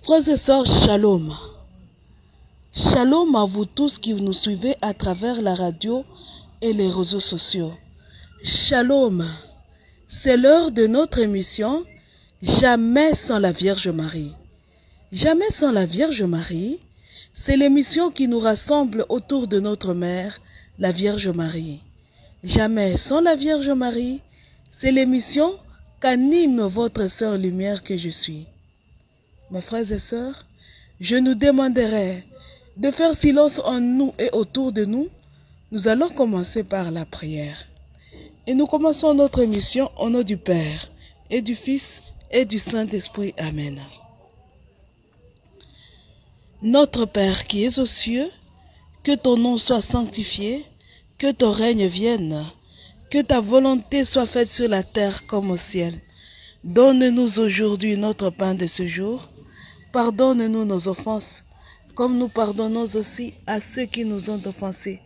Frères et sœurs, shalom. Shalom à vous tous qui nous suivez à travers la radio et les réseaux sociaux. Shalom. C'est l'heure de notre émission Jamais sans la Vierge Marie. Jamais sans la Vierge Marie, c'est l'émission qui nous rassemble autour de notre mère, la Vierge Marie. Jamais sans la Vierge Marie, c'est l'émission qu'anime votre sœur lumière que je suis. Mes frères et sœurs, je nous demanderai de faire silence en nous et autour de nous. Nous allons commencer par la prière. Et nous commençons notre émission au nom du Père, et du Fils, et du Saint-Esprit. Amen. Notre Père qui es aux cieux, que ton nom soit sanctifié, que ton règne vienne, que ta volonté soit faite sur la terre comme au ciel. Donne-nous aujourd'hui notre pain de ce jour. Pardonne-nous nos offenses, comme nous pardonnons aussi à ceux qui nous ont offensés.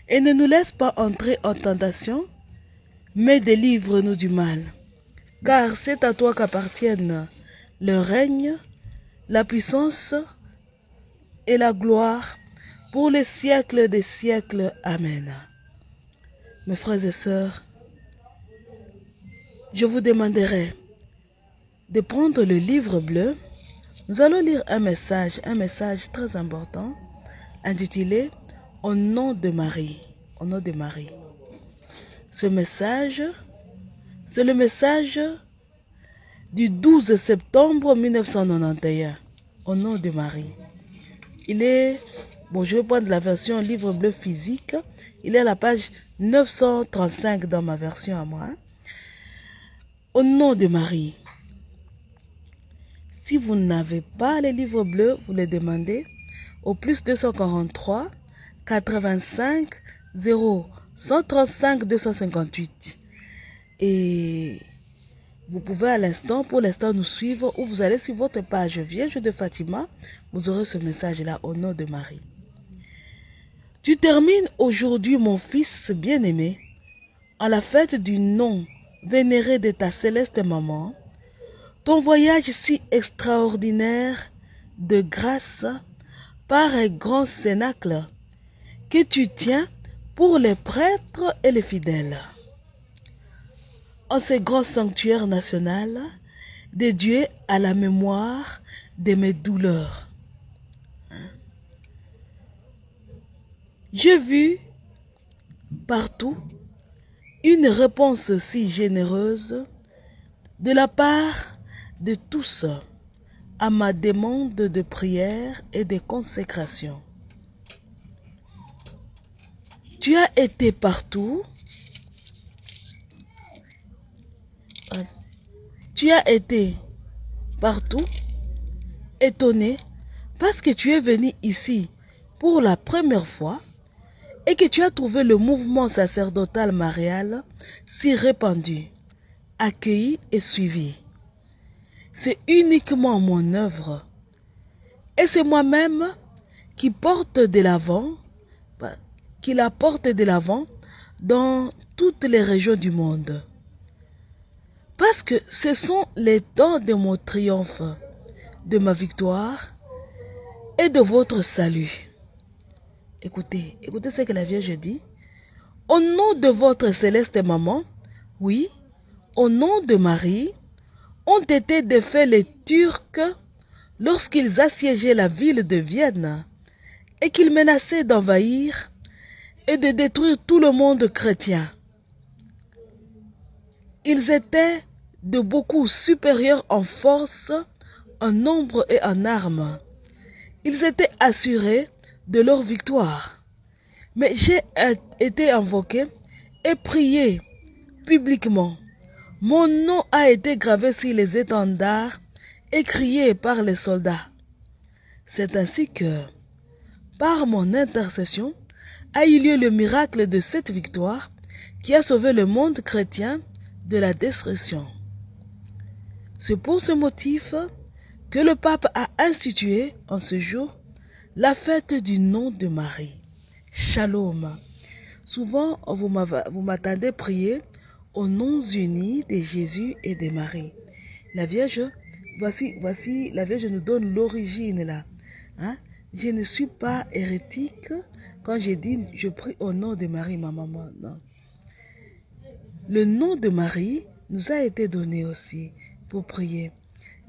Et ne nous laisse pas entrer en tentation, mais délivre-nous du mal. Car c'est à toi qu'appartiennent le règne, la puissance et la gloire pour les siècles des siècles. Amen. Mes frères et sœurs, je vous demanderai de prendre le livre bleu. Nous allons lire un message très important, intitulé « Au nom de Marie ». Au nom de Marie. Ce message, c'est le message du 12 septembre 1991, au nom de Marie. Il est, je vais prendre la version livre bleu physique, il est à la page 935 dans ma version à moi. Au nom de Marie. Si vous n'avez pas les livres bleus, vous les demandez au plus 243 85 0 135 258. Et vous pouvez pour l'instant nous suivre, ou vous allez sur votre page Vierge de Fatima, vous aurez ce message-là au nom de Marie. Tu termines aujourd'hui, mon fils bien-aimé, en la fête du nom vénéré de ta céleste maman, ton voyage si extraordinaire de grâce par un grand cénacle que tu tiens pour les prêtres et les fidèles. En ce grand sanctuaire national dédié à la mémoire de mes douleurs. J'ai vu partout une réponse si généreuse de la part de tous à ma demande de prière et de consécration. Tu as été partout. Tu as été partout étonné parce que tu es venu ici pour la première fois et que tu as trouvé le mouvement sacerdotal marial si répandu, accueilli et suivi. C'est uniquement mon œuvre. Et c'est moi-même qui la porte de l'avant dans toutes les régions du monde. Parce que ce sont les temps de mon triomphe, de ma victoire et de votre salut. Écoutez ce que la Vierge dit. Au nom de votre céleste maman, oui, au nom de Marie, ont été défaits les Turcs lorsqu'ils assiégeaient la ville de Vienne et qu'ils menaçaient d'envahir et de détruire tout le monde chrétien. Ils étaient de beaucoup supérieurs en force, en nombre et en armes. Ils étaient assurés de leur victoire. Mais j'ai été invoqué et prié publiquement. Mon nom a été gravé sur les étendards et crié par les soldats. C'est ainsi que, par mon intercession, a eu lieu le miracle de cette victoire qui a sauvé le monde chrétien de la destruction. C'est pour ce motif que le pape a institué en ce jour la fête du nom de Marie. Shalom. Souvent, vous m'attendez prier aux noms unis de Jésus et de Marie. La Vierge voici, la Vierge nous donne l'origine là. Hein? Je ne suis pas hérétique quand je dis je prie au nom de Marie, ma maman. Non. Le nom de Marie nous a été donné aussi pour prier.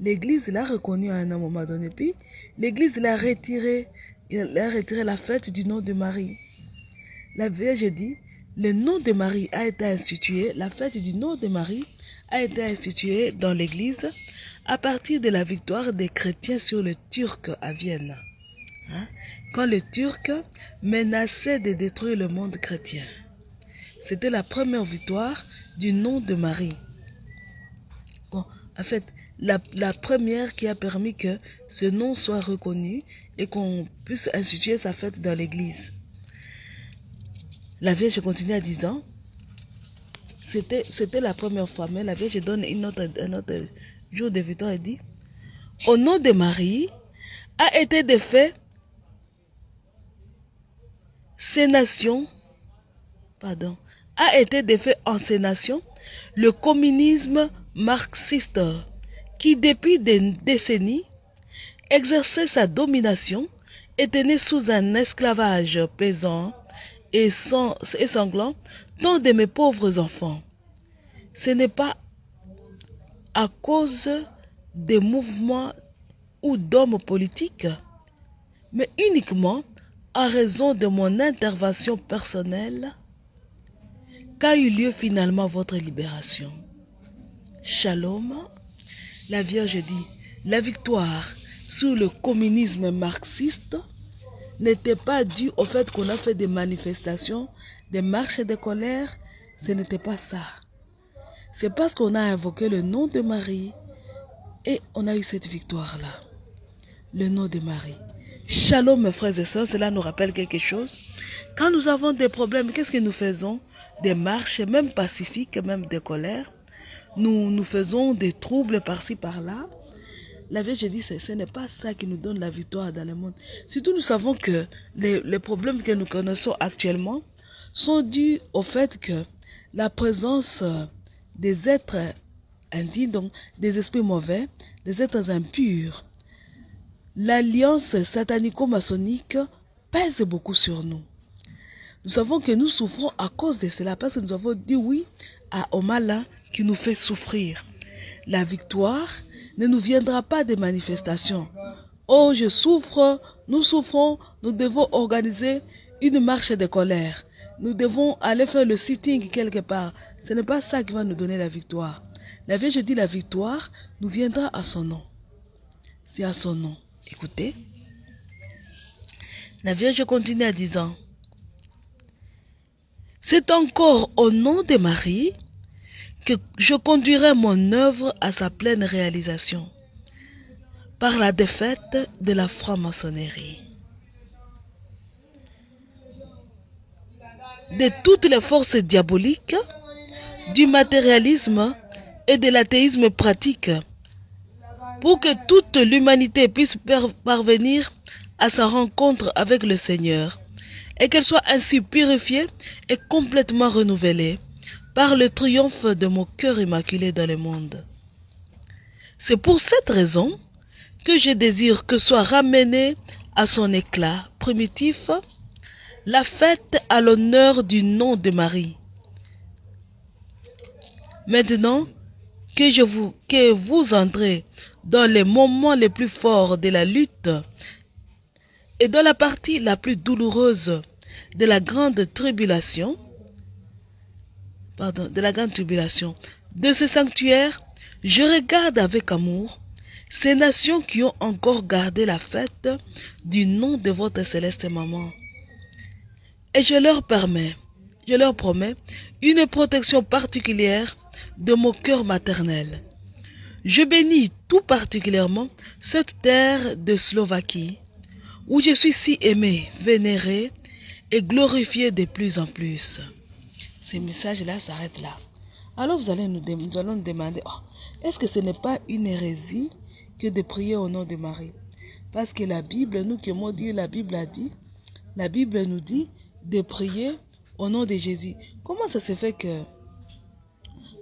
L'Église l'a reconnu à un moment donné, puis l'Église l'a retiré la fête du nom de Marie. La Vierge dit, le nom de Marie a été institué, la fête du nom de Marie a été instituée dans l'Église à partir de la victoire des chrétiens sur les Turcs à Vienne. Hein? Quand les Turcs menaçaient de détruire le monde chrétien. C'était la première victoire du nom de Marie. Bon, en fait, la première qui a permis que ce nom soit reconnu et qu'on puisse instituer sa fête dans l'église. La Vierge continue en disant, c'était la première fois, mais la Vierge donne un autre jour de victoire et dit, au nom de Marie a été défait ces nations, a été défait en ces nations le communisme marxiste qui depuis des décennies exerçait sa domination et tenait sous un esclavage pesant et sanglant tant de mes pauvres enfants. Ce n'est pas à cause des mouvements ou d'hommes politiques, mais uniquement en raison de mon intervention personnelle qu'a eu lieu finalement votre libération. Shalom, la Vierge dit, la victoire sur le communisme marxiste n'était pas due au fait qu'on a fait des manifestations, des marches de colère, ce n'était pas ça. C'est parce qu'on a invoqué le nom de Marie et on a eu cette victoire-là. Le nom de Marie. Shalom mes frères et sœurs, cela nous rappelle quelque chose. Quand nous avons des problèmes, qu'est-ce que nous faisons? Des marches, même pacifiques, même des colères. Nous faisons des troubles par-ci, par-là. La Vierge dit, ce n'est pas ça qui nous donne la victoire dans le monde. Surtout, nous savons que les problèmes que nous connaissons actuellement sont dus au fait que la présence des êtres indignes, donc des esprits mauvais, des êtres impurs, l'alliance satanico-maçonnique pèse beaucoup sur nous. Nous savons que nous souffrons à cause de cela, parce que nous avons dit oui au malin qui nous fait souffrir. La victoire ne nous viendra pas des manifestations. Oh, je souffre, nous souffrons, nous devons organiser une marche de colère. Nous devons aller faire le sitting quelque part. Ce n'est pas ça qui va nous donner la victoire. La Vierge dit la victoire nous viendra à son nom. C'est à son nom. Écoutez. La Vierge continue en disant, c'est encore au nom de Marie que je conduirai mon œuvre à sa pleine réalisation par la défaite de la franc-maçonnerie. De toutes les forces diaboliques, du matérialisme et de l'athéisme pratique, pour que toute l'humanité puisse parvenir à sa rencontre avec le Seigneur, et qu'elle soit ainsi purifiée et complètement renouvelée par le triomphe de mon cœur immaculé dans le monde. C'est pour cette raison que je désire que soit ramenée à son éclat primitif la fête à l'honneur du nom de Marie. Maintenant que vous entrez dans les moments les plus forts de la lutte et dans la partie la plus douloureuse de la grande tribulation, de ce sanctuaire, je regarde avec amour ces nations qui ont encore gardé la fête du nom de votre céleste maman. Et je leur promets une protection particulière de mon cœur maternel. Je bénis tout particulièrement cette terre de Slovaquie, où je suis si aimé, vénéré et glorifié de plus en plus. Ces messages-là s'arrêtent là. Alors nous allons nous demander, est-ce que ce n'est pas une hérésie que de prier au nom de Marie? Parce que la Bible, nous qui avons dit, la Bible nous dit de prier au nom de Jésus. Comment ça se fait que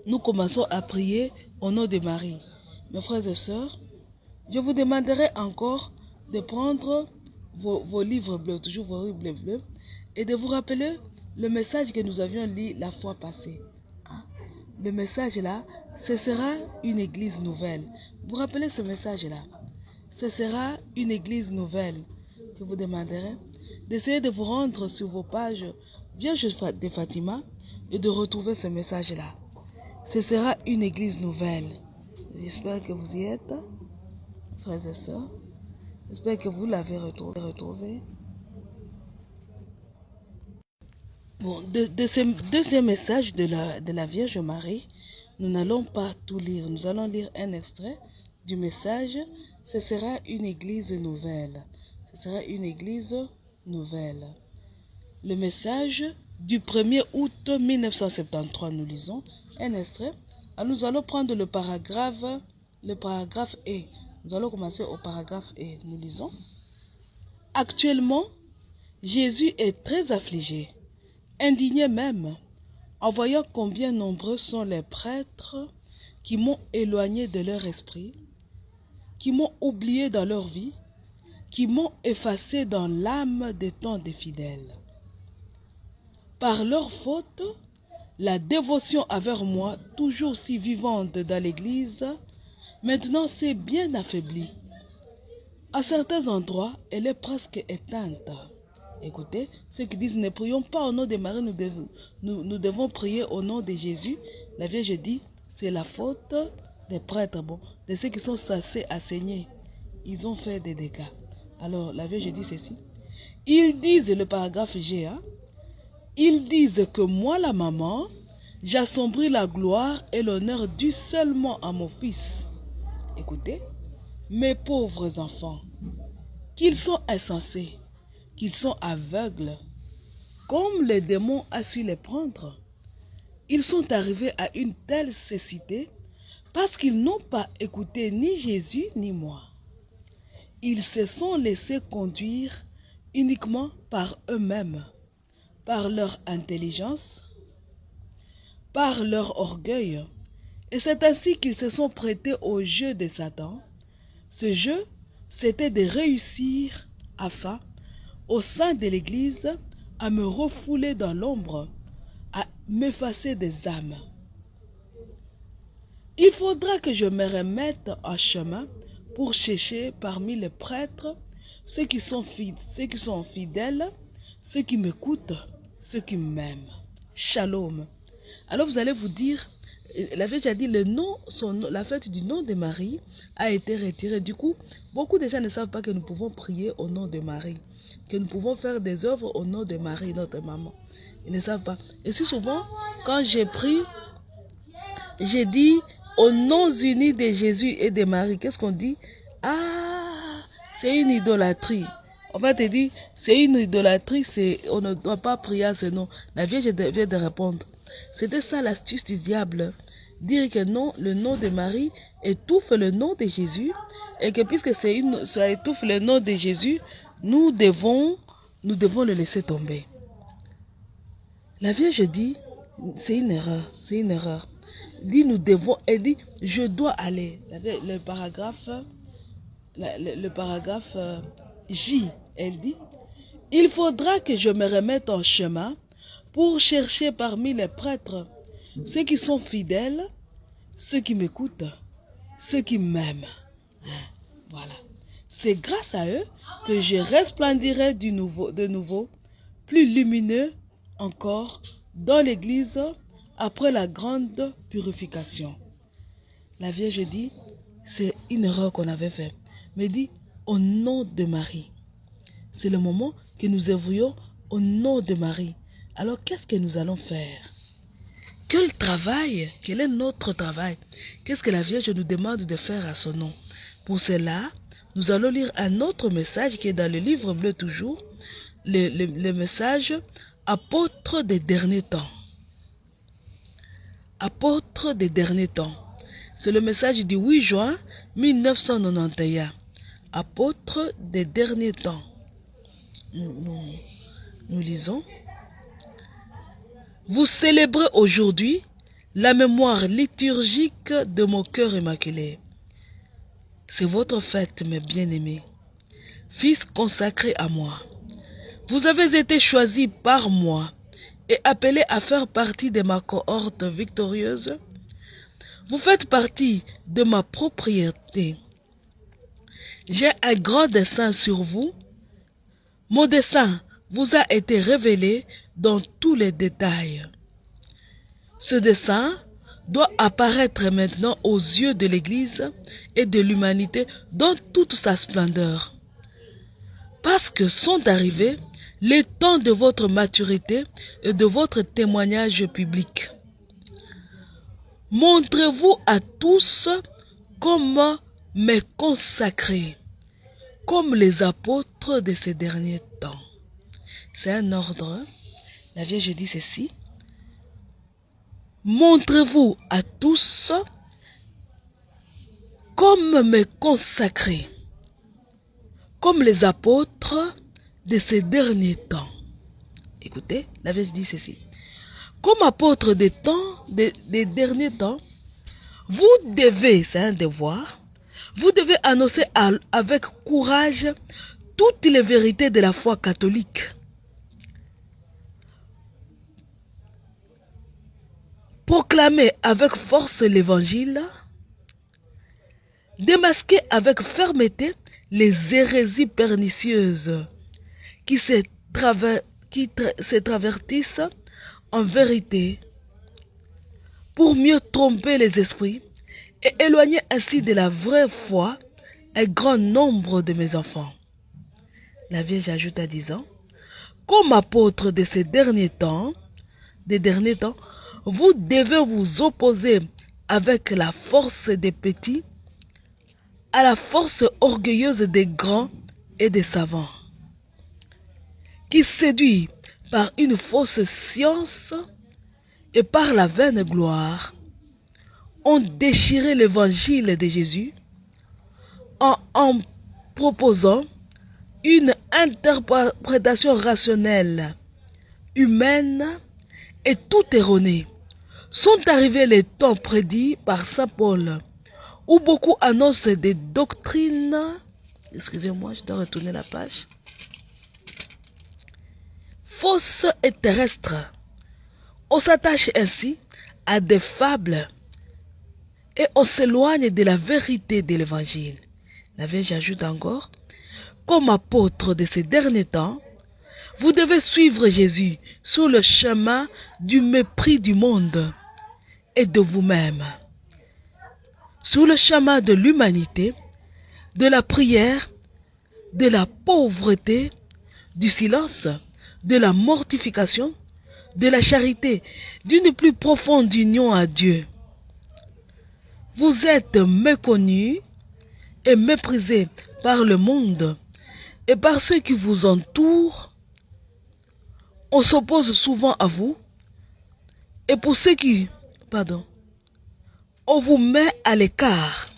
nous commençons à prier au nom de Marie? Mes frères et sœurs, Je vous demanderai encore de prendre vos livres bleus, toujours vos livres bleus, et de vous rappeler le message que nous avions lu la fois passée. Hein? Le message là, ce sera une église nouvelle. Vous rappelez ce message là? Ce sera une église nouvelle. Je vous demanderai d'essayer de vous rendre sur vos pages Vierge de Fatima et de retrouver ce message là. Ce sera une église nouvelle. J'espère que vous y êtes, frères et sœurs. J'espère que vous l'avez retrouvé. Bon, de ce deuxième message de la Vierge Marie, nous n'allons pas tout lire. Nous allons lire un extrait du message. Ce sera une église nouvelle. Ce sera une église nouvelle. Le message du 1er août 1973, nous lisons un extrait. Alors, nous allons prendre le paragraphe E. Nous allons commencer au paragraphe E. Nous lisons. Actuellement, Jésus est très affligé, indigné même, en voyant combien nombreux sont les prêtres qui m'ont éloigné de leur esprit, qui m'ont oublié dans leur vie, qui m'ont effacé dans l'âme des temps des fidèles. Par leur faute, la dévotion envers moi, toujours si vivante dans l'Église, maintenant s'est bien affaiblie. À certains endroits, elle est presque éteinte. Écoutez, ceux qui disent ne prions pas au nom de Marie, nous devons prier au nom de Jésus. La Vierge dit, c'est la faute des prêtres, de ceux qui sont censés enseigner. Ils ont fait des dégâts. Alors, la Vierge dit ceci. Ils disent, le paragraphe G, ils disent que moi, la maman, j'assombris la gloire et l'honneur dû seulement à mon fils. Écoutez, mes pauvres enfants, qu'ils sont insensés, qu'ils sont aveugles, comme les démons a su les prendre. Ils sont arrivés à une telle cécité parce qu'ils n'ont pas écouté ni Jésus ni moi. Ils se sont laissés conduire uniquement par eux-mêmes, par leur intelligence, par leur orgueil. Et c'est ainsi qu'ils se sont prêtés au jeu de Satan. Ce jeu, c'était de réussir afin, au sein de l'Église, à me refouler dans l'ombre, à m'effacer des âmes. Il faudra que je me remette en chemin pour chercher parmi les prêtres ceux qui sont fidèles, ceux qui m'écoutent, ceux qui m'aiment. Shalom. Alors vous allez vous dire, la Vierge a dit la fête du nom de Marie a été retirée. Du coup, beaucoup de gens ne savent pas que nous pouvons prier au nom de Marie, que nous pouvons faire des œuvres au nom de Marie, notre maman. Ils ne savent pas. Et si souvent, quand j'ai prié, j'ai dit au nom uni de Jésus et de Marie. Qu'est-ce qu'on dit? Ah, c'est une idolâtrie. On va te dire, c'est une idolâtrie, on ne doit pas prier à ce nom. La Vierge vient de répondre. C'était ça l'astuce du diable. Dire que non, le nom de Marie étouffe le nom de Jésus. Et que puisque ça étouffe le nom de Jésus, nous devons le laisser tomber. La Vierge dit, c'est une erreur, c'est une erreur. Dit nous devons, elle dit je dois aller. Le paragraphe J, elle dit il faudra que je me remette en chemin pour chercher parmi les prêtres ceux qui sont fidèles, ceux qui m'écoutent, ceux qui m'aiment. Voilà. C'est grâce à eux que je resplendirai de nouveau, plus lumineux encore dans l'Église après la grande purification. La Vierge dit, c'est une erreur qu'on avait faite, mais dit au nom de Marie. C'est le moment que nous œuvrions au nom de Marie. Alors qu'est-ce que nous allons faire? Quel travail? Quel est notre travail? Qu'est-ce que la Vierge nous demande de faire à son nom? Pour cela, nous allons lire un autre message qui est dans le livre bleu toujours, le message apôtre des derniers temps. Apôtre des derniers temps. C'est le message du 8 juin 1991. Apôtre des derniers temps. Nous lisons. Vous célébrez aujourd'hui la mémoire liturgique de mon cœur immaculé. c'est votre fête, mes bien-aimés, fils consacrés à moi. Vous avez été choisis par moi et appelés à faire partie de ma cohorte victorieuse. Vous faites partie de ma propriété. J'ai un grand dessein sur vous. Mon dessein vous a été révélé dans tous les détails. Ce dessein doit apparaître maintenant aux yeux de l'Église et de l'humanité dans toute sa splendeur. Parce que sont arrivés les temps de votre maturité et de votre témoignage public. Montrez-vous à tous comme mes consacrés, comme les apôtres de ces derniers temps. C'est un ordre. La Vierge dit ceci. Montrez-vous à tous comme mes consacrés, comme les apôtres de ces derniers temps. Écoutez, la Vierge dit ceci. Comme apôtre des derniers temps, vous devez, c'est un devoir, vous devez annoncer avec courage toutes les vérités de la foi catholique. Proclamer avec force l'évangile, démasquer avec fermeté les hérésies pernicieuses qui se travertissent en vérité pour mieux tromper les esprits et éloigner ainsi de la vraie foi un grand nombre de mes enfants. La Vierge ajoute en disant, comme apôtre de ces derniers temps, vous devez vous opposer avec la force des petits à la force orgueilleuse des grands et des savants, qui séduits par une fausse science et par la vaine gloire, ont déchiré l'évangile de Jésus en proposant une interprétation rationnelle, humaine et tout erronée. Sont arrivés les temps prédits par saint Paul, où beaucoup annoncent des doctrines. Excusez-moi, je dois retourner la page. Fausses et terrestres. On s'attache ainsi à des fables et on s'éloigne de la vérité de l'évangile. La Vierge ajoute encore, comme apôtre de ces derniers temps, vous devez suivre Jésus sur le chemin du mépris du monde et de vous-même, sur le chemin de l'humanité, de la prière, de la pauvreté, du silence, de la mortification, de la charité, d'une plus profonde union à Dieu. Vous êtes méconnus et méprisés par le monde et par ceux qui vous entourent. On s'oppose souvent à vous et pour ceux qui, on vous met à l'écart.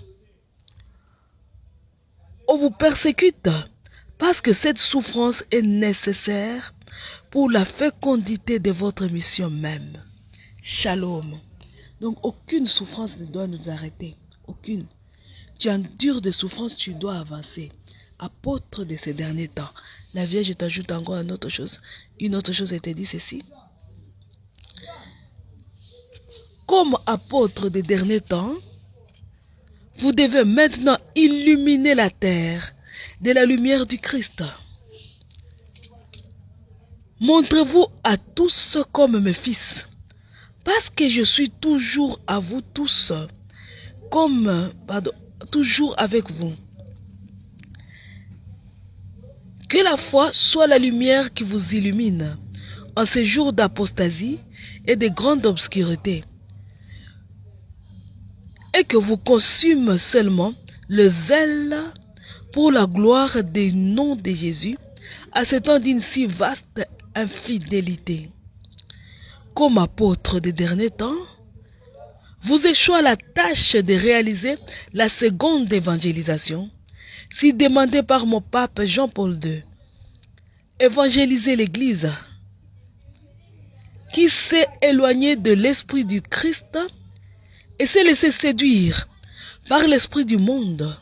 On vous persécute parce que cette souffrance est nécessaire pour la fécondité de votre mission même. Shalom. Donc aucune souffrance ne doit nous arrêter. Aucune. Tu endures des souffrances, tu dois avancer. Apôtre de ces derniers temps. La Vierge t'ajoute encore une autre chose. Une autre chose, elle te dit ceci. Comme apôtre des derniers temps, vous devez maintenant illuminer la terre de la lumière du Christ. Montrez-vous à tous comme mes fils, parce que je suis toujours à vous tous, toujours avec vous. Que la foi soit la lumière qui vous illumine en ces jours d'apostasie et de grande obscurité, et que vous consume seulement le zèle pour la gloire des noms de Jésus à ce temps d'une si vaste infidélité. Comme apôtre des derniers temps, vous échoue la tâche de réaliser la seconde évangélisation, si demandée par mon pape Jean-Paul II. Évangéliser l'Église, qui s'est éloignée de l'esprit du Christ et s'est laissé séduire par l'esprit du monde.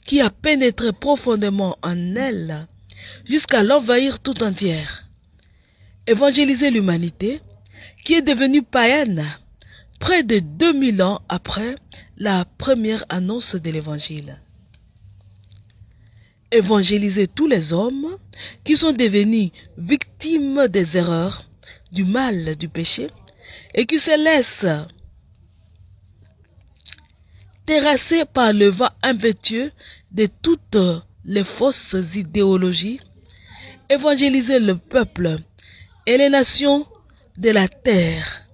qui a pénétré profondément en elle jusqu'à l'envahir tout entière. Évangéliser l'humanité qui est devenue païenne près de 2000 ans après la première annonce de l'Évangile. Évangéliser tous les hommes qui sont devenus victimes des erreurs, du mal, du péché, et qui se laissent terrasser par le vent impétueux de toutes les fausses idéologies. Évangéliser le peuple et les nations de la terre,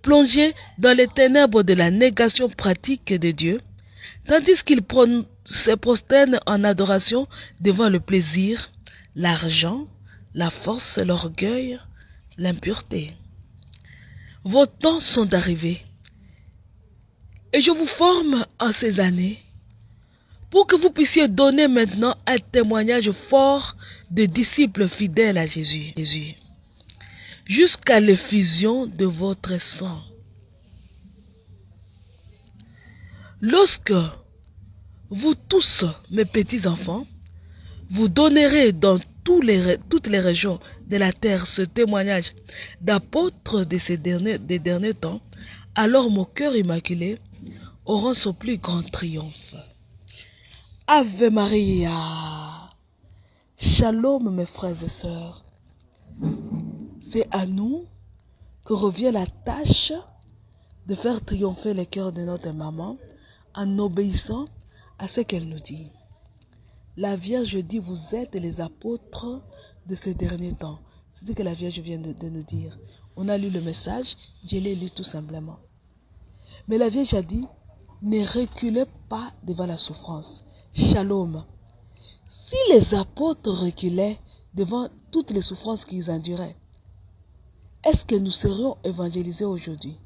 plongés dans les ténèbres de la négation pratique de Dieu, tandis qu'ils se prosternent en adoration devant le plaisir, l'argent, la force, l'orgueil, l'impureté. Vos temps sont arrivés, et je vous forme en ces années pour que vous puissiez donner maintenant un témoignage fort de disciples fidèles à Jésus, jusqu'à l'effusion de votre sang. Lorsque vous tous, mes petits-enfants, vous donnerez dans toutes les régions de la terre ce témoignage d'apôtres des derniers temps, alors mon cœur immaculé aura son plus grand triomphe. Ave Maria. Shalom mes frères et sœurs. C'est à nous que revient la tâche de faire triompher le cœur de notre maman en obéissant à ce qu'elle nous dit. La Vierge dit, vous êtes les apôtres de ces derniers temps. C'est ce que la Vierge vient de nous dire. On a lu le message, je l'ai lu tout simplement. Mais la Vierge a dit, ne reculez pas devant la souffrance. Shalom. Si les apôtres reculaient devant toutes les souffrances qu'ils enduraient, est-ce que nous serions évangélisés aujourd'hui?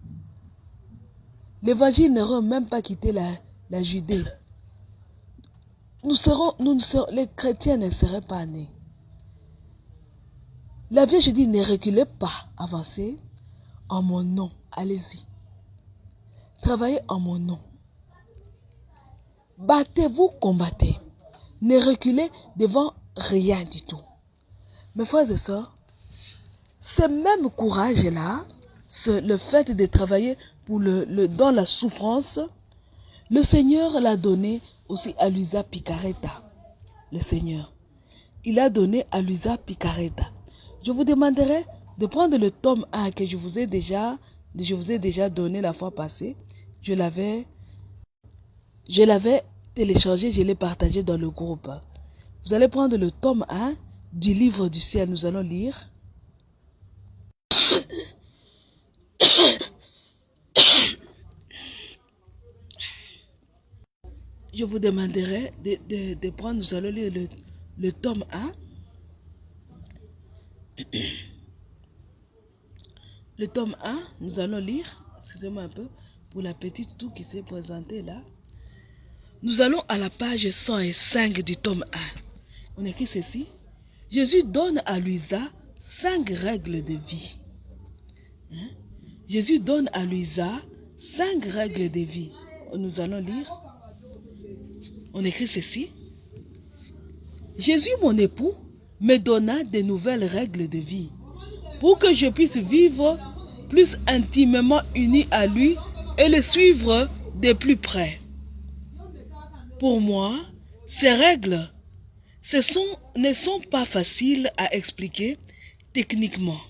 L'évangile n'aurait même pas quitté la Judée. Les chrétiens ne seraient pas nés. La Vierge dit, ne reculez pas, avancez en mon nom, allez-y. Travaillez en mon nom. Battez-vous, combattez. Ne reculez devant rien du tout. Mes frères et sœurs, ce même courage-là, le fait de travailler dans la souffrance, le Seigneur l'a donné aussi à Luisa Picaretta. Le Seigneur, il a donné à Luisa Picaretta. Je vous demanderai de prendre le tome 1 que je vous ai déjà donné la fois passée. Je l'avais téléchargé, je l'ai partagé dans le groupe. Vous allez prendre le tome 1 du livre du ciel. Nous allons lire. Je vous demanderai de prendre, nous allons lire le tome 1. Le tome 1, nous allons lire, excusez-moi un peu, pour la petite toux qui s'est présentée là. Nous allons à la page 105 du tome 1. On écrit ceci. Jésus donne à Luisa 5 règles de vie. Jésus donne à Luisa 5 règles de vie. Nous allons lire. On écrit ceci. Jésus, mon époux, me donna de nouvelles règles de vie pour que je puisse vivre plus intimement uni à lui et le suivre de plus près. Pour moi, ces règles ne sont pas faciles à expliquer techniquement.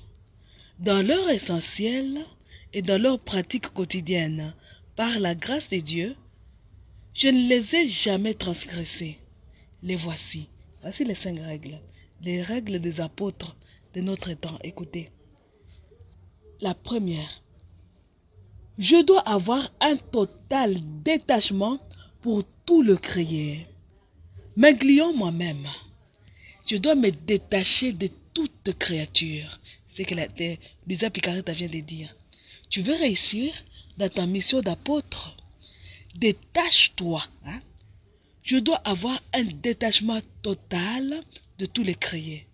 Dans leur essentiel et dans leur pratique quotidienne, par la grâce de Dieu, je ne les ai jamais transgressées. Les voici. Voici les 5 règles. Les règles des apôtres de notre temps. Écoutez. La première. Je dois avoir un total détachement pour tout le créé. M'incluant moi-même. Je dois me détacher de toute créature. C'est ce que Luisa Picaretta vient de dire. Tu veux réussir dans ta mission d'apôtre? Détache-toi. Je dois avoir un détachement total de tous les créés.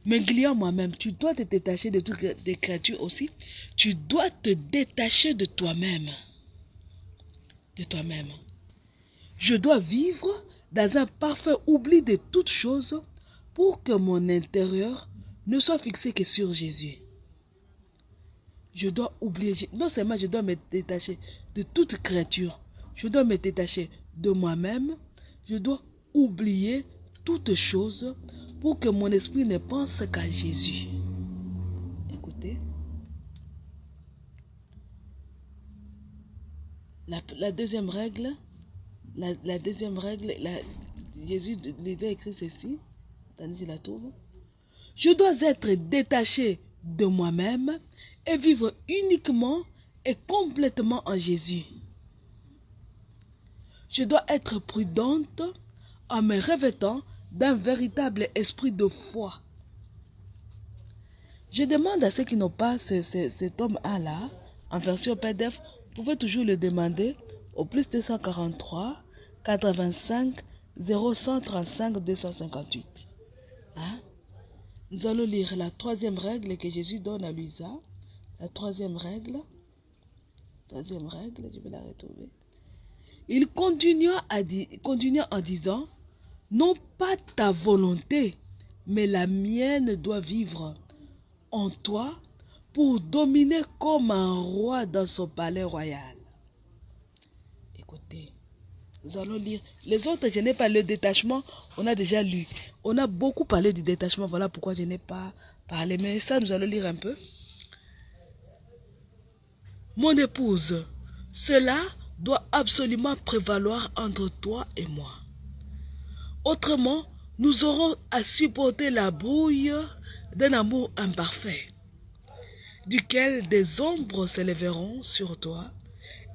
M'incluant moi-même, tu dois te détacher de toutes les créatures aussi. Tu dois te détacher de toi-même. De toi-même. Je dois vivre dans un parfait oubli de toutes choses pour que mon intérieur ne soit fixé que sur Jésus. Je dois oublier, non seulement je dois me détacher de toute créature, je dois me détacher de moi-même, je dois oublier toutes choses pour que mon esprit ne pense qu'à Jésus. Écoutez, la deuxième règle, Jésus les a écrit ceci, attendez, je la trouve. Je dois être détaché de moi-même et vivre uniquement et complètement en Jésus. Je dois être prudente en me revêtant d'un véritable esprit de foi. Je demande à ceux qui n'ont pas ce tome 1 là, en version PDF, vous pouvez toujours le demander au plus 243 85 0135 258. Hein? Nous allons lire la troisième règle que Jésus donne à Luisa. La troisième règle, je vais la retrouver. Il continua en disant, non pas ta volonté, mais la mienne doit vivre en toi pour dominer comme un roi dans son palais royal. Écoutez, nous allons lire. Les autres, je n'ai pas le détachement, on a déjà lu. On a beaucoup parlé du détachement, voilà pourquoi je n'ai pas parlé. Mais ça, nous allons lire un peu. Mon épouse, cela doit absolument prévaloir entre toi et moi. Autrement, nous aurons à supporter la brouille d'un amour imparfait, duquel des ombres s'élèveront sur toi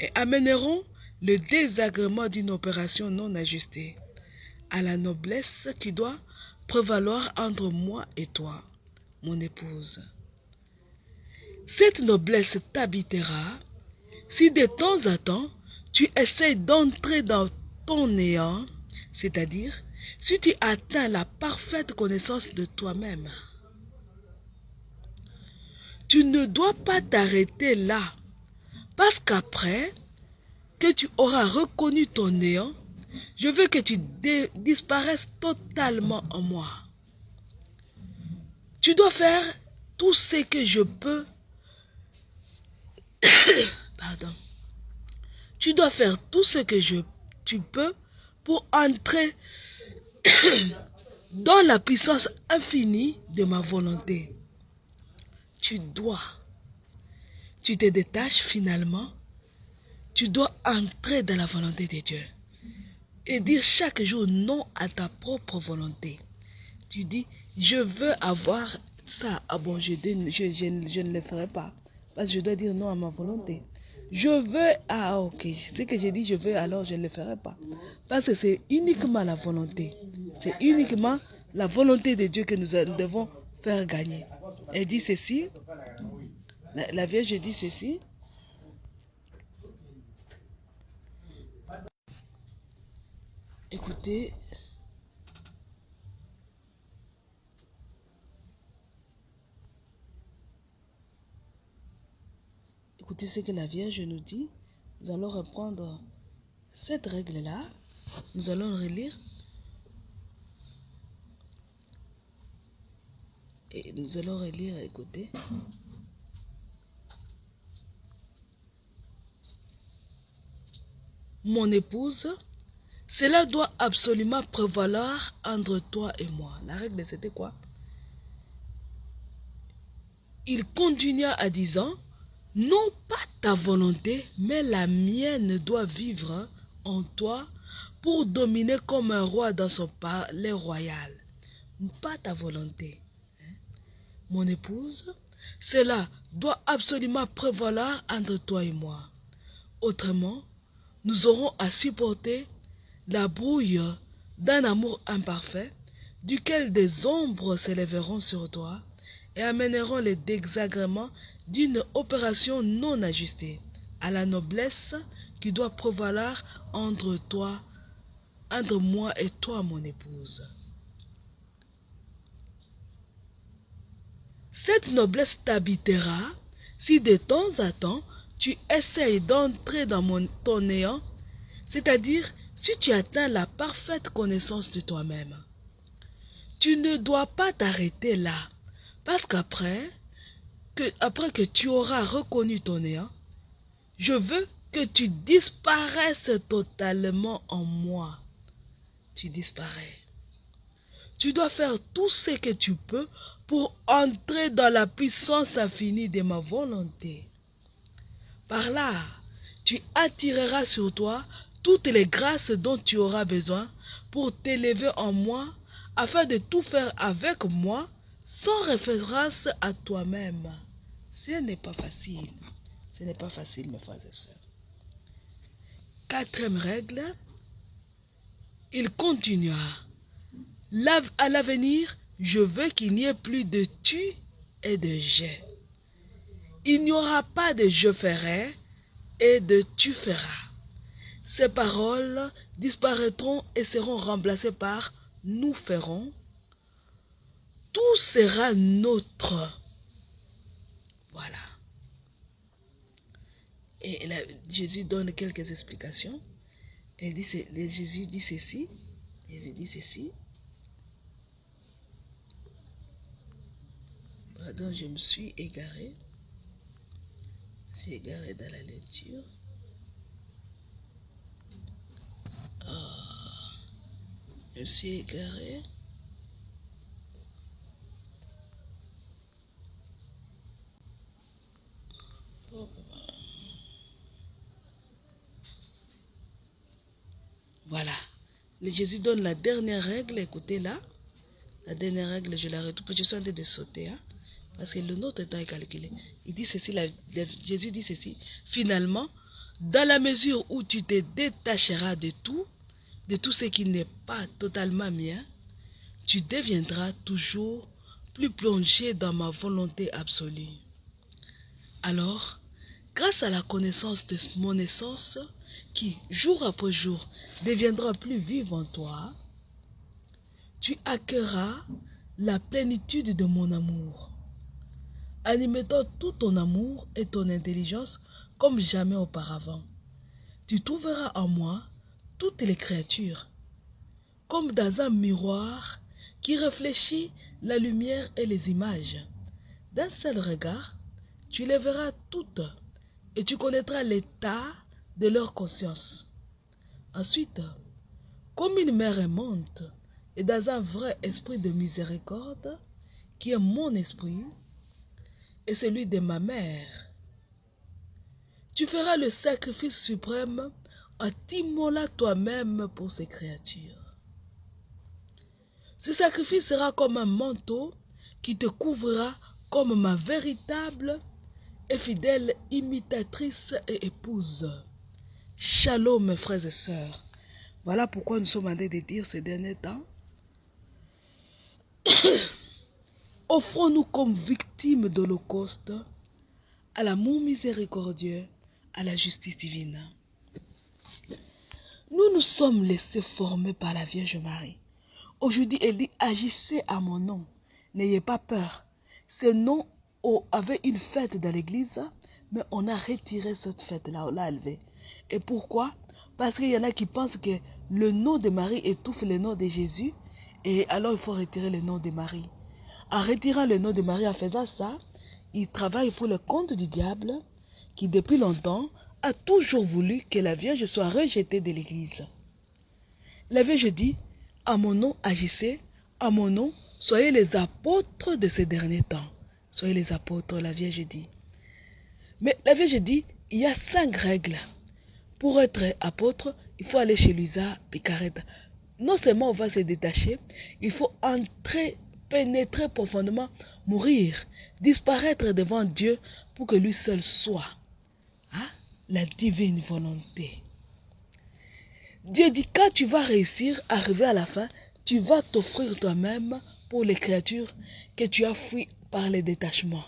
et amèneront le désagrément d'une opération non ajustée à la noblesse qui doit prévaloir entre moi et toi, mon épouse. Cette noblesse t'habitera si de temps en temps tu essaies d'entrer dans ton néant, c'est-à-dire si tu atteins la parfaite connaissance de toi-même. Tu ne dois pas t'arrêter là, parce qu'après que tu auras reconnu ton néant, je veux que tu disparaisses totalement en moi. Tu dois faire tout ce que je peux. Pardon. Tu dois faire tout ce que tu peux pour entrer dans la puissance infinie de ma volonté. Tu te détaches finalement, tu dois entrer dans la volonté de Dieu et dire chaque jour non à ta propre volonté. Tu dis, je veux avoir ça. Ah bon, je ne le ferai pas parce que je dois dire non à ma volonté. Je veux, ah ok, ce que j'ai dit je veux, alors je ne le ferai pas. Parce que c'est uniquement la volonté. C'est uniquement la volonté de Dieu que nous devons faire gagner. Elle dit ceci, la Vierge dit ceci. Écoutez, écoutez ce que la Vierge nous dit. Nous allons reprendre cette règle-là. Nous allons relire. Et nous allons relire, écoutez. Mon épouse, cela doit absolument prévaloir entre toi et moi. La règle, c'était quoi? Il continua en disant, non pas ta volonté, mais la mienne doit vivre en toi pour dominer comme un roi dans son palais royal. Pas ta volonté. Mon épouse, cela doit absolument prévaloir entre toi et moi. Autrement, nous aurons à supporter la brouille d'un amour imparfait, duquel des ombres s'élèveront sur toi et amèneront les désagréments d'une opération non ajustée à la noblesse qui doit prévaloir entre moi et toi, mon épouse. Cette noblesse t'habitera si de temps en temps tu essayes d'entrer dans ton néant, c'est-à-dire si tu atteins la parfaite connaissance de toi-même, tu ne dois pas t'arrêter là, parce qu'après que tu auras reconnu ton néant, je veux que tu disparaisses totalement en moi. Tu disparais. Tu dois faire tout ce que tu peux pour entrer dans la puissance infinie de ma volonté. Par là, tu attireras sur toi toutes les grâces dont tu auras besoin pour t'élever en moi, afin de tout faire avec moi, sans référence à toi-même. Ce n'est pas facile. Ce n'est pas facile, mes frères et sœurs. Quatrième règle, il continua. À l'avenir, je veux qu'il n'y ait plus de tu et de j'ai. Il n'y aura pas de je ferai et de tu feras. Ces paroles disparaîtront et seront remplacées par nous ferons. Tout sera nôtre. Voilà. Et là, Jésus donne quelques explications. Jésus dit ceci. Jésus dit ceci. Pardon, je me suis égaré. Je suis égaré dans la lecture. Je me suis égaré. Voilà. Jésus donne la dernière règle. Écoutez là. La dernière règle, je la retrouve. Je suis en train de sauter. Hein, parce que le nôtre temps est calculé. Il dit ceci, Jésus dit ceci. Finalement, dans la mesure où tu te détacheras de tout ce qui n'est pas totalement mien, tu deviendras toujours plus plongé dans ma volonté absolue. Alors, grâce à la connaissance de mon essence, qui, jour après jour, deviendra plus vive en toi, tu accueilleras la plénitude de mon amour, en y mettant tout ton amour et ton intelligence comme jamais auparavant. Tu trouveras en moi toutes les créatures, comme dans un miroir qui réfléchit la lumière et les images. D'un seul regard, tu les verras toutes et tu connaîtras l'état de leur conscience. Ensuite, comme une mère aimante et dans un vrai esprit de miséricorde, qui est mon esprit et celui de ma mère, tu feras le sacrifice suprême en t'immolant toi-même pour ces créatures. Ce sacrifice sera comme un manteau qui te couvrira comme ma véritable et fidèle imitatrice et épouse. Shalom, mes frères et sœurs. Voilà pourquoi nous sommes en train de dire ces derniers temps. Offrons-nous comme victimes d'Holocauste à l'amour miséricordieux, à la justice divine. Nous nous sommes laissés former par la Vierge Marie. Aujourd'hui, elle dit, agissez à mon nom. N'ayez pas peur. Ce nom avait une fête dans l'église, mais on a retiré cette fête-là, on l'a enlevée. Et pourquoi? Parce qu'il y en a qui pensent que le nom de Marie étouffe le nom de Jésus, et alors il faut retirer le nom de Marie. En retirant le nom de Marie, en faisant ça, il travaille pour le compte du diable, qui depuis longtemps a toujours voulu que la Vierge soit rejetée de l'église. La Vierge dit, à mon nom agissez, à mon nom soyez les apôtres de ces derniers temps. Soyez les apôtres, la Vierge dit. Mais la Vierge dit, il y a 5 règles. Pour être apôtre, il faut aller chez Luisa Picaretta. Non seulement on va se détacher, il faut entrer, pénétrer profondément, mourir, disparaître devant Dieu pour que lui seul soit. Hein? La divine volonté. Dieu dit, quand tu vas réussir, arriver à la fin, tu vas t'offrir toi-même pour les créatures que tu as fui par les détachements.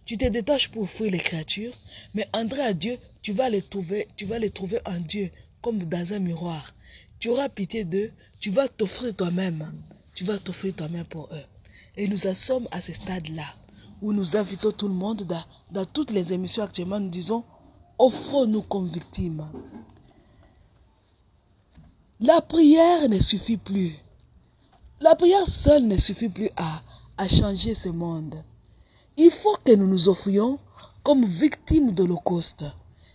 Tu te détaches pour fuir les créatures, mais entrer à Dieu, tu vas les trouver en Dieu, comme dans un miroir. Tu auras pitié d'eux, tu vas t'offrir toi-même. Tu vas t'offrir toi-même pour eux. Et nous en sommes à ce stade-là, où nous invitons tout le monde, dans toutes les émissions actuellement, nous disons, offrons-nous comme victimes. La prière ne suffit plus. La prière seule ne suffit plus à changer ce monde. Il faut que nous nous offrions comme victimes de l'Holocauste.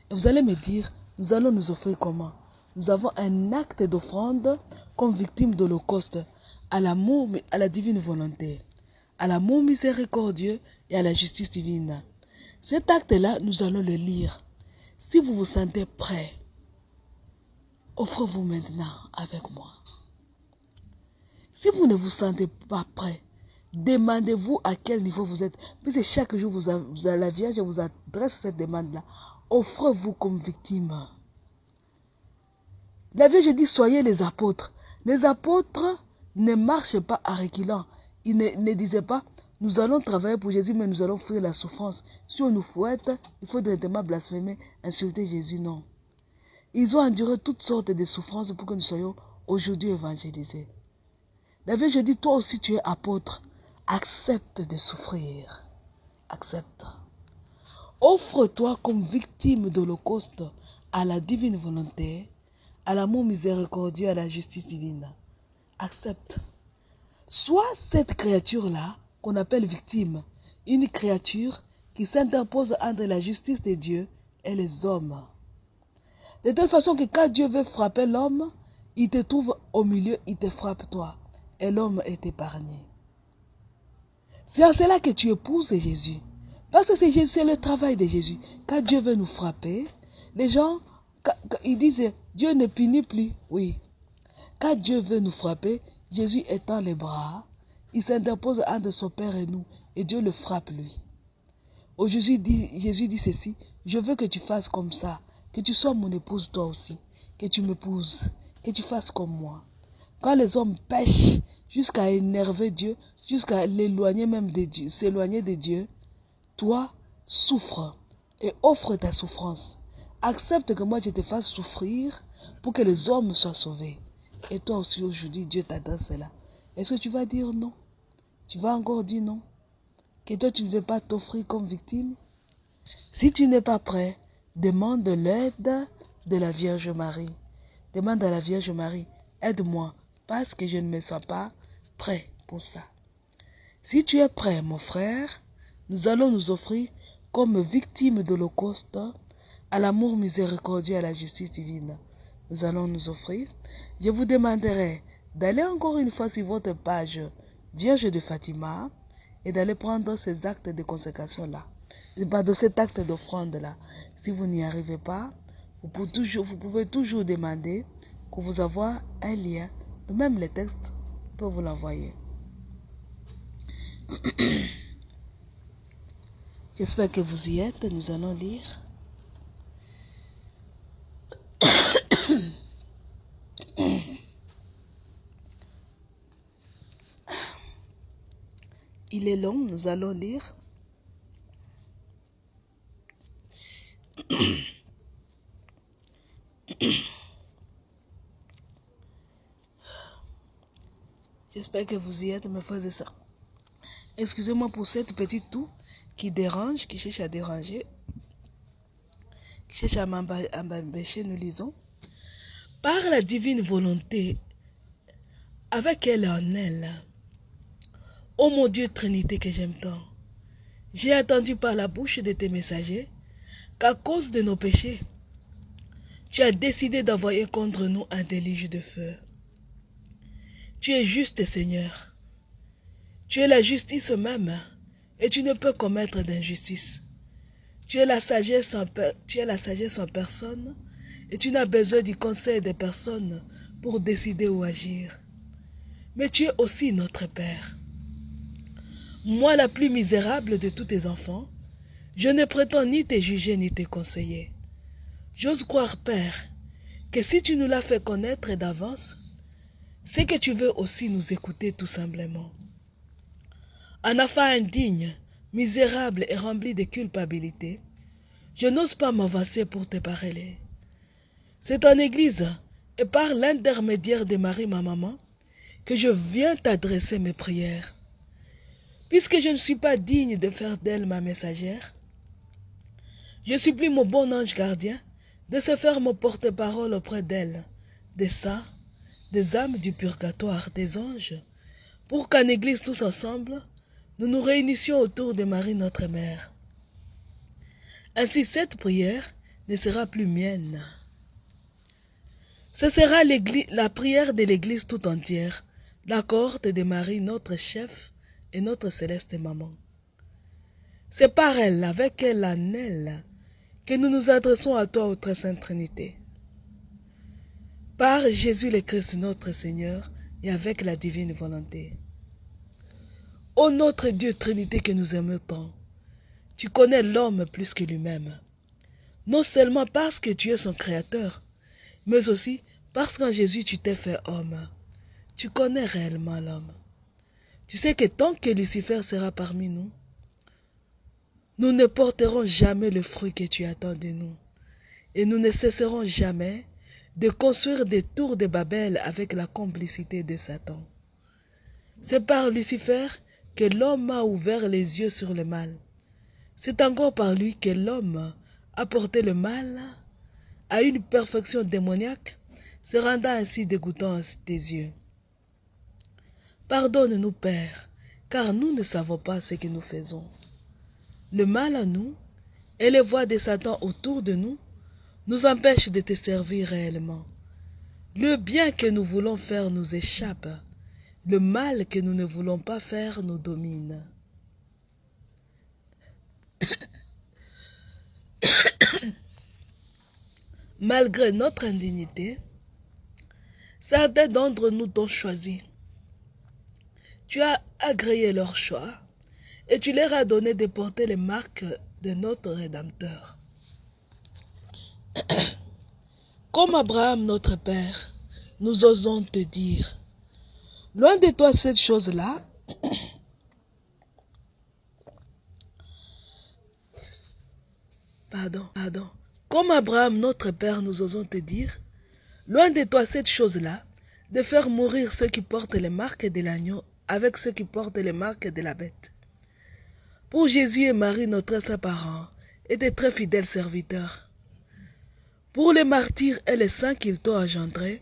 Et vous allez me dire, nous allons nous offrir comment? Nous avons un acte d'offrande comme victime de l'Holocauste à l'amour, à la divine volonté, à l'amour miséricordieux et à la justice divine. Cet acte-là, nous allons le lire. Si vous vous sentez prêt, offrez-vous maintenant avec moi. Si vous ne vous sentez pas prêt, demandez-vous à quel niveau vous êtes. Puisque chaque jour, la Vierge vous adresse cette demande-là. Offrez-vous comme victime. La Vierge dit, soyez les apôtres. Les apôtres ne marchent pas à reculant. Ils ne disaient pas, nous allons travailler pour Jésus, mais nous allons fuir la souffrance. Si on nous fouette, il faut directement blasphémer, insulter Jésus. Non. Ils ont enduré toutes sortes de souffrances pour que nous soyons aujourd'hui évangélisés. La Vierge dit, toi aussi tu es apôtre. Accepte de souffrir. Accepte. Offre-toi comme victime de l'Holocauste à la divine volonté, à l'amour miséricordieux, à la justice divine. Accepte. Sois cette créature-là qu'on appelle victime, une créature qui s'interpose entre la justice de Dieu et les hommes. De telle façon que quand Dieu veut frapper l'homme, il te trouve au milieu, il te frappe toi, et l'homme est épargné. C'est à cela que tu épouses Jésus. Parce que c'est le travail de Jésus. Quand Dieu veut nous frapper, les gens, ils disent, Dieu ne punit plus. Oui. Quand Dieu veut nous frapper, Jésus étend les bras, il s'interpose entre son Père et nous, et Dieu le frappe lui. Jésus dit ceci, je veux que tu fasses comme ça, que tu sois mon épouse toi aussi, que tu m'épouses, que tu fasses comme moi. Quand les hommes pêchent jusqu'à énerver Dieu, jusqu'à l'éloigner même de Dieu, s'éloigner de Dieu, toi, souffre et offre ta souffrance. Accepte que moi je te fasse souffrir pour que les hommes soient sauvés. Et toi aussi aujourd'hui, Dieu t'adresse cela. Est-ce que tu vas dire non? Tu vas encore dire non? Que toi tu ne veux pas t'offrir comme victime? Si tu n'es pas prêt, demande l'aide de la Vierge Marie. Demande à la Vierge Marie, aide-moi parce que je ne me sens pas prêt pour ça. Si tu es prêt, mon frère, nous allons nous offrir comme victime de l'Holocauste à l'amour miséricordieux et à la justice divine. Nous allons nous offrir. Je vous demanderai d'aller encore une fois sur votre page Vierge de Fatima et d'aller prendre ces actes de consécration-là, de cet acte d'offrande-là. Si vous n'y arrivez pas, vous pouvez toujours demander que vous avoir un lien, même les textes, pour vous l'envoyer. J'espère que vous y êtes, nous allons lire. Il est long, nous allons lire. J'espère que vous y êtes, mes frères et sœurs. Excusez-moi pour cette petite toux qui dérange, qui cherche à déranger, qui cherche à m'empêcher, nous lisons. Par la divine volonté, avec elle en elle, ô mon Dieu Trinité que j'aime tant, j'ai attendu par la bouche de tes messagers qu'à cause de nos péchés, tu as décidé d'envoyer contre nous un déluge de feu. Tu es juste, Seigneur. Tu es la justice même, et tu ne peux commettre d'injustice. Tu es la sagesse en personne, et tu n'as besoin du conseil des personnes pour décider ou agir. Mais tu es aussi notre Père. Moi, la plus misérable de tous tes enfants, je ne prétends ni te juger ni te conseiller. J'ose croire, Père, que si tu nous l'as fait connaître d'avance, c'est que tu veux aussi nous écouter tout simplement. En enfant indigne, misérable et rempli de culpabilité, je n'ose pas m'avancer pour te parler. C'est en Église et par l'intermédiaire de Marie, ma maman, que je viens t'adresser mes prières. Puisque je ne suis pas digne de faire d'elle ma messagère, je supplie mon bon ange gardien de se faire mon porte-parole auprès d'elle, des saints, des âmes du purgatoire, des anges, pour qu'en Église tous ensemble, nous nous réunissions autour de Marie notre Mère. Ainsi cette prière ne sera plus mienne. Ce sera la prière de l'Église tout entière, la cohorte de Marie notre chef et notre céleste maman. C'est par elle, avec elle en elle, que nous nous adressons à toi, ô très sainte Trinité. Par Jésus le Christ notre Seigneur et avec la divine volonté. Ô notre Dieu Trinité que nous aimons tant, tu connais l'homme plus que lui-même, non seulement parce que tu es son créateur, mais aussi parce qu'en Jésus tu t'es fait homme. Tu connais réellement l'homme. Tu sais que tant que Lucifer sera parmi nous, nous ne porterons jamais le fruit que tu attends de nous, et nous ne cesserons jamais de construire des tours de Babel avec la complicité de Satan. C'est par Lucifer que l'homme a ouvert les yeux sur le mal. C'est encore par lui que l'homme a porté le mal à une perfection démoniaque, se rendant ainsi dégoûtant à tes yeux. Pardonne-nous, Père, car nous ne savons pas ce que nous faisons. Le mal en nous et les voix de Satan autour de nous empêchent de te servir réellement. Le bien que nous voulons faire nous échappe. Le mal que nous ne voulons pas faire nous domine. Malgré notre indignité, certains d'entre nous t'ont choisi. Tu as agréé leur choix et tu leur as donné de porter les marques de notre Rédempteur. Comme Abraham notre Père, nous osons te dire, loin de toi cette chose-là, Comme Abraham notre Père, nous osons te dire, loin de toi cette chose-là, de faire mourir ceux qui portent les marques de l'agneau avec ceux qui portent les marques de la bête. Pour Jésus et Marie, notre saint parent, et des très fidèles serviteurs. Pour les martyrs et les saints qu'ils t'ont engendrés,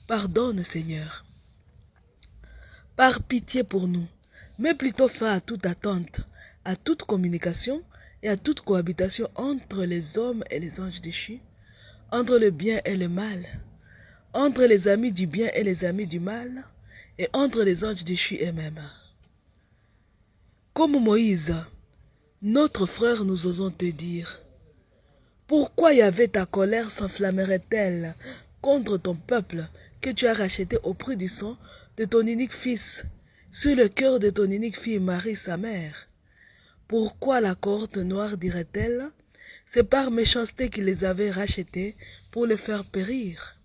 pardonne, Seigneur. Par pitié pour nous, mais plutôt fin à toute attente, à toute communication et à toute cohabitation entre les hommes et les anges déchus, entre le bien et le mal, entre les amis du bien et les amis du mal, et entre les anges déchus eux-mêmes. Comme Moïse, notre frère, nous osons te dire, pourquoi Yahvé ta colère s'enflammerait-elle contre ton peuple que tu as racheté au prix du sang de ton unique fils, sur le cœur de ton unique fille Marie, sa mère? Pourquoi la cohorte noire dirait-elle? C'est par méchanceté qu'il les avait rachetés pour les faire périr.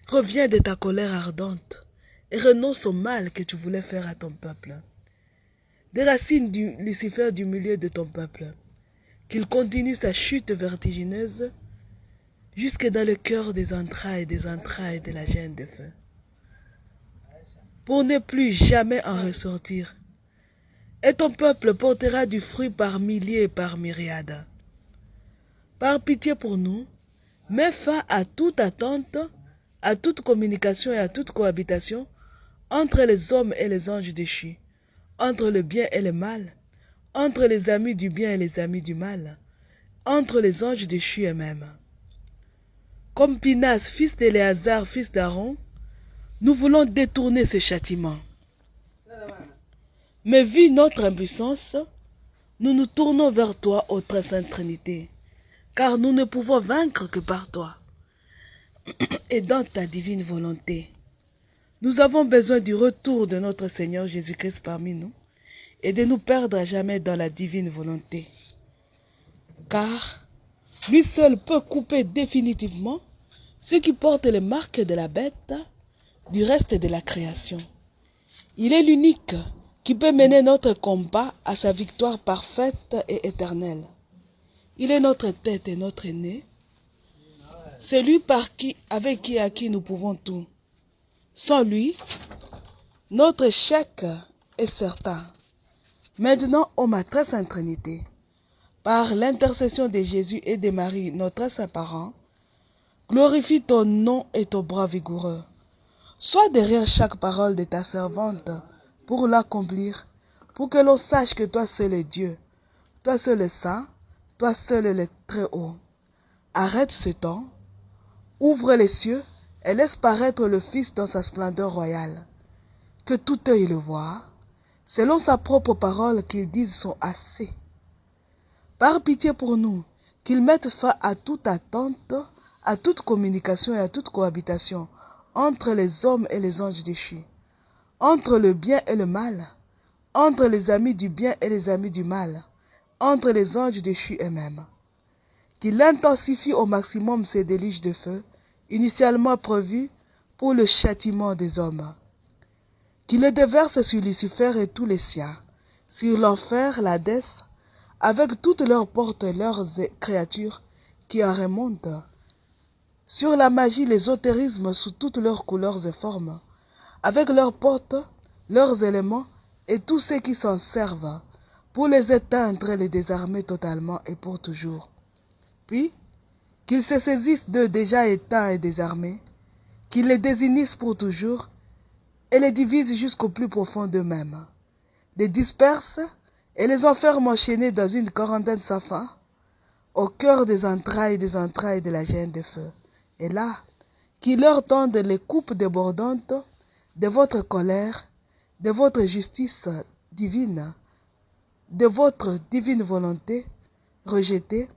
Reviens de ta colère ardente et renonce au mal que tu voulais faire à ton peuple. Déracine Lucifer du milieu de ton peuple, qu'il continue sa chute vertigineuse jusque dans le cœur des entrailles de la gêne de feu, pour ne plus jamais en ressortir. Et ton peuple portera du fruit par milliers et par myriades. Par pitié pour nous, mets fin à toute attente, à toute communication et à toute cohabitation entre les hommes et les anges déchus, entre le bien et le mal, entre les amis du bien et les amis du mal, entre les anges déchus eux-mêmes. Comme Pinas, fils d'Éléazar, fils d'Aaron, nous voulons détourner ce châtiment. Mais vu notre impuissance, nous nous tournons vers toi, ô très sainte Trinité, car nous ne pouvons vaincre que par toi. Et dans ta divine volonté, nous avons besoin du retour de notre Seigneur Jésus-Christ parmi nous et de nous perdre à jamais dans la divine volonté. Car lui seul peut couper définitivement ceux qui portent les marques de la bête du reste de la création. Il est l'unique qui peut mener notre combat à sa victoire parfaite et éternelle. Il est notre tête et notre nez, celui à qui nous pouvons tout. Sans lui, notre échec est certain. Maintenant, ô ma très sainte Trinité, par l'intercession de Jésus et de Marie, notre saint parent, glorifie ton nom et ton bras vigoureux. Sois derrière chaque parole de ta servante pour l'accomplir, pour que l'on sache que toi seul es Dieu, toi seul es saint, toi seul es le Très-Haut. Arrête ce temps, ouvre les cieux et laisse paraître le Fils dans sa splendeur royale. Que tout œil le voie, selon sa propre parole qu'il dise son assez. Par pitié pour nous, qu'il mette fin à toute attente, à toute communication et à toute cohabitation entre les hommes et les anges déchus, entre le bien et le mal, entre les amis du bien et les amis du mal, entre les anges déchus eux-mêmes. Qu'il intensifie au maximum ses déluges de feu, initialement prévus pour le châtiment des hommes. Qu'il le déverse sur Lucifer et tous les siens, sur l'enfer, l'Hadès, avec toutes leurs portes et leurs créatures qui en remontent, sur la magie, l'ésotérisme sous toutes leurs couleurs et formes, avec leurs portes, leurs éléments et tous ceux qui s'en servent, pour les éteindre et les désarmer totalement et pour toujours. Puis, qu'ils se saisissent d'eux déjà éteints et désarmés, qu'ils les désinissent pour toujours, et les divisent jusqu'au plus profond d'eux-mêmes, les dispersent et les enferment enchaînés dans une quarantaine sans fin, au cœur des entrailles de la gêne de feu. Et là, qu'ils leur tendent les coupes débordantes de votre colère, de votre justice divine, de votre divine volonté rejetée,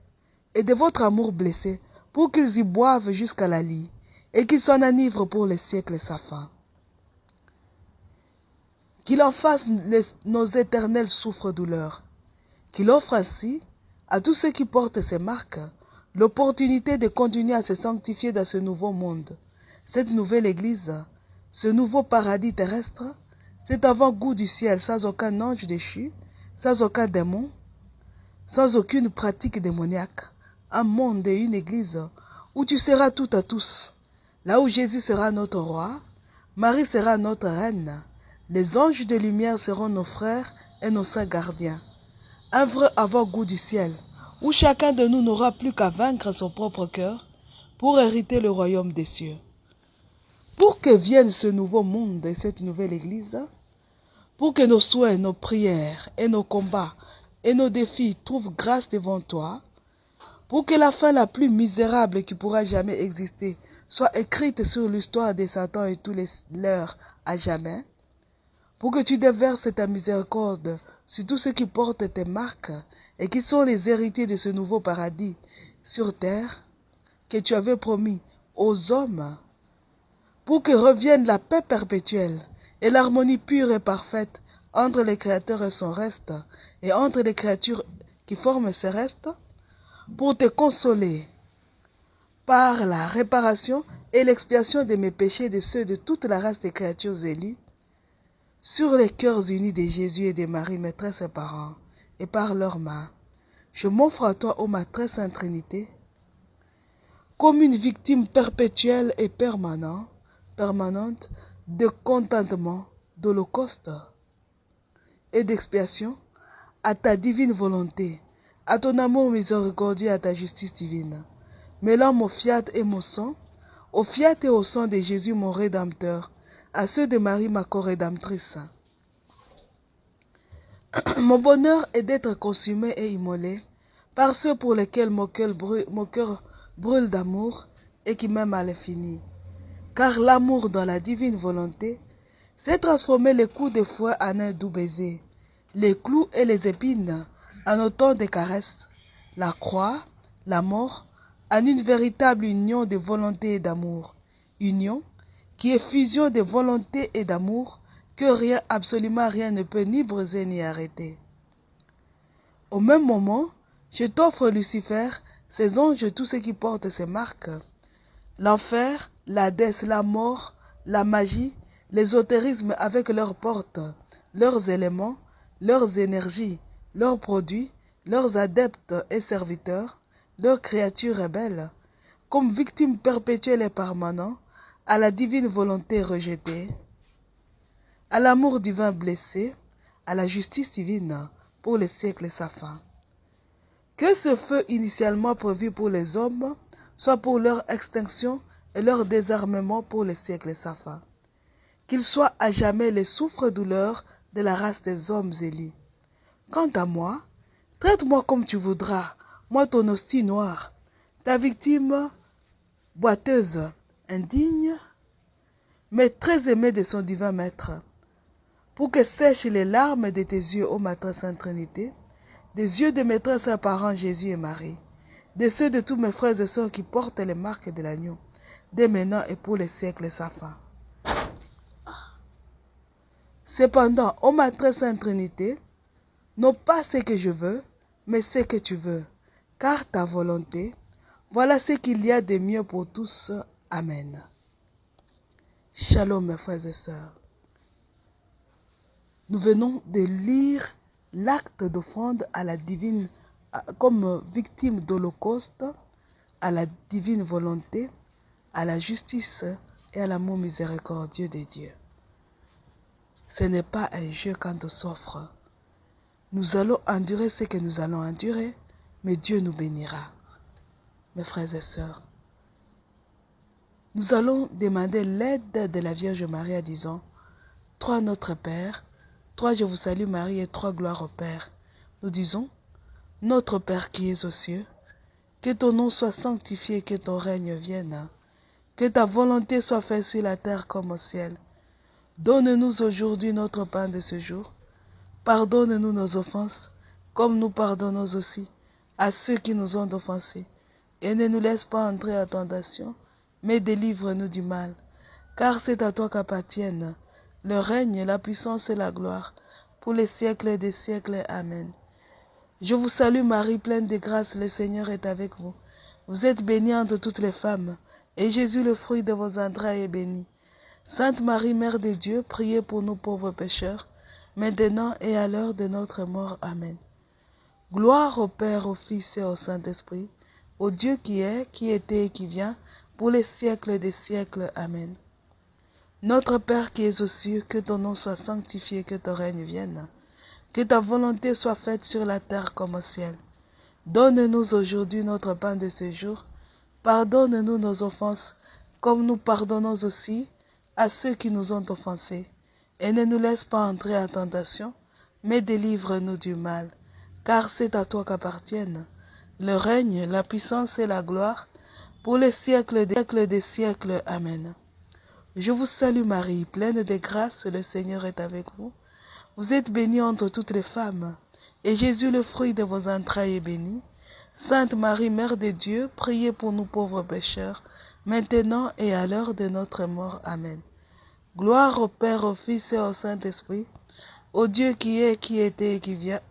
et de votre amour blessé, pour qu'ils y boivent jusqu'à la lie, et qu'ils s'en enivrent pour les siècles sans fin. Qu'il en fasse nos éternels souffres-douleurs, qu'il offre ainsi, à tous ceux qui portent ces marques, l'opportunité de continuer à se sanctifier dans ce nouveau monde, cette nouvelle Église, ce nouveau paradis terrestre, cet avant-goût du ciel sans aucun ange déchu, sans aucun démon, sans aucune pratique démoniaque, un monde et une Église où tu seras tout à tous, là où Jésus sera notre roi, Marie sera notre reine, les anges de lumière seront nos frères et nos saints gardiens. Un vrai avant-goût du ciel, où chacun de nous n'aura plus qu'à vaincre son propre cœur pour hériter le royaume des cieux. Pour que vienne ce nouveau monde et cette nouvelle Église, pour que nos souhaits, nos prières et nos combats et nos défis trouvent grâce devant toi, pour que la fin la plus misérable qui pourra jamais exister soit écrite sur l'histoire de Satan et tous les leurs à jamais, pour que tu déverses ta miséricorde sur tous ceux qui portent tes marques et qui sont les héritiers de ce nouveau paradis sur terre que tu avais promis aux hommes, pour que revienne la paix perpétuelle et l'harmonie pure et parfaite entre les créateurs et son reste, et entre les créatures qui forment ce reste, pour te consoler par la réparation et l'expiation de mes péchés et de ceux de toute la race des créatures élues, sur les cœurs unis de Jésus et de Marie, maîtresse et parents, et par leurs mains, je m'offre à toi, ô ma très sainte Trinité, comme une victime perpétuelle et permanente de contentement, d'holocauste et d'expiation, à ta divine volonté, à ton amour miséricordieux, à ta justice divine, mêlant mon fiat et mon sang, au fiat et au sang de Jésus mon Rédempteur, à ceux de Marie ma co-rédemptrice. Mon bonheur est d'être consumé et immolé par ceux pour lesquels mon cœur brûle d'amour et qui m'aiment à l'infini. Car l'amour dans la divine volonté c'est transformer les coups de fouet en un doux baiser, les clous et les épines en autant de caresses, la croix, la mort, en une véritable union de volonté et d'amour, union qui est fusion de volonté et d'amour que rien, absolument rien ne peut ni briser ni arrêter. Au même moment, je t'offre Lucifer, ses anges et tous ceux qui portent ces marques, l'enfer, l'Hadès, la mort, la magie, l'ésotérisme avec leurs portes, leurs éléments, leurs énergies, leurs produits, leurs adeptes et serviteurs, leurs créatures rebelles, comme victimes perpétuelles et permanentes, à la divine volonté rejetée, à l'amour divin blessé, à la justice divine pour les siècles sans fin. Que ce feu initialement prévu pour les hommes soit pour leur extinction et leur désarmement pour les siècles sans fin. qu'ils soient à jamais les souffres-douleurs de la race des hommes élus. Quant à moi, traite-moi comme tu voudras, moi ton hostie noire, ta victime boiteuse, indigne, mais très aimée de son divin maître, pour que sèchent les larmes de tes yeux, ô ma très sainte Trinité, des yeux de mes très saints parents Jésus et Marie, de ceux de tous mes frères et sœurs qui portent les marques de l'agneau, dès maintenant et pour les siècles sans fin. Cependant, ô ma très sainte Trinité, non pas ce que je veux, mais ce que tu veux, car ta volonté, voilà ce qu'il y a de mieux pour tous. Amen. Shalom mes frères et sœurs. Nous venons de lire l'acte d'offrande à la divine, comme victime d'Holocauste, à la divine volonté, à la justice et à l'amour miséricordieux de Dieu. Ce n'est pas un jeu quand on s'offre. Nous allons endurer ce que nous allons endurer, mais Dieu nous bénira. Mes frères et sœurs, nous allons demander l'aide de la Vierge Marie en disant 3 Notre Père, 3 Je vous salue Marie et 3 Gloire au Père. Nous disons Notre Père qui es aux cieux, que ton nom soit sanctifié, que ton règne vienne, que ta volonté soit faite sur la terre comme au ciel. Donne-nous aujourd'hui notre pain de ce jour. Pardonne-nous nos offenses, comme nous pardonnons aussi à ceux qui nous ont offensés. Et ne nous laisse pas entrer en tentation, mais délivre-nous du mal. Car c'est à toi qu'appartiennent le règne, la puissance et la gloire, pour les siècles des siècles. Amen. Je vous salue Marie, pleine de grâce, le Seigneur est avec vous. Vous êtes bénie entre toutes les femmes, et Jésus, le fruit de vos entrailles, est béni. Sainte Marie, Mère de Dieu, priez pour nous pauvres pécheurs, maintenant et à l'heure de notre mort. Amen. Gloire au Père, au Fils et au Saint-Esprit, au Dieu qui est, qui était et qui vient, pour les siècles des siècles. Amen. Notre Père qui es aux cieux, que ton nom soit sanctifié, que ton règne vienne, que ta volonté soit faite sur la terre comme au ciel. Donne-nous aujourd'hui notre pain de ce jour. Pardonne-nous nos offenses, comme nous pardonnons aussi à ceux qui nous ont offensés. Et ne nous laisse pas entrer en tentation, mais délivre-nous du mal. Car c'est à toi qu'appartiennent le règne, la puissance et la gloire, pour les siècles des siècles. Amen. Je vous salue Marie, pleine de grâce, le Seigneur est avec vous. Vous êtes bénie entre toutes les femmes, et Jésus, le fruit de vos entrailles, est béni. Sainte Marie, Mère de Dieu, priez pour nous pauvres pécheurs, maintenant et à l'heure de notre mort. Amen. Gloire au Père, au Fils et au Saint-Esprit, au Dieu qui est, qui était et qui vient,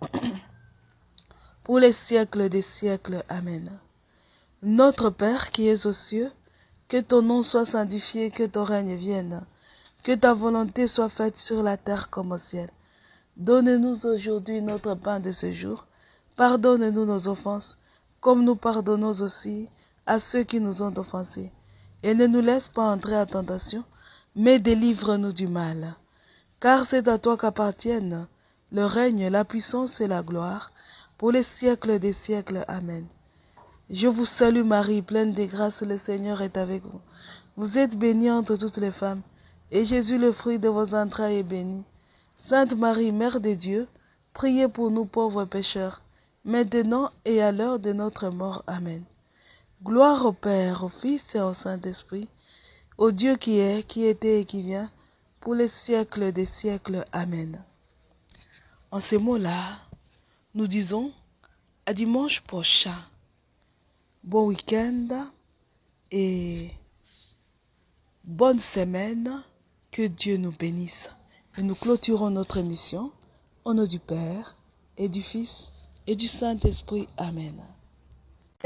pour les siècles des siècles. Amen. Notre Père qui es aux cieux, que ton nom soit sanctifié, que ton règne vienne, que ta volonté soit faite sur la terre comme au ciel. Donne-nous aujourd'hui notre pain de ce jour. Pardonne-nous nos offenses, comme nous pardonnons aussi à ceux qui nous ont offensés. Et ne nous laisse pas entrer en tentation, mais délivre-nous du mal. Car c'est à toi qu'appartiennent le règne, la puissance et la gloire, pour les siècles des siècles. Amen. Je vous salue Marie, pleine de grâce, le Seigneur est avec vous. Vous êtes bénie entre toutes les femmes, et Jésus, le fruit de vos entrailles, est béni. Sainte Marie, Mère de Dieu, priez pour nous pauvres pécheurs, maintenant et à l'heure de notre mort. Amen. Gloire au Père, au Fils et au Saint-Esprit, au Dieu qui est, qui était et qui vient, pour les siècles des siècles. Amen. En ces mots-là, nous disons à dimanche prochain. Bon week-end et bonne semaine. Que Dieu nous bénisse. Et nous clôturons notre émission au nom du Père et du Fils et du Saint-Esprit. Amen.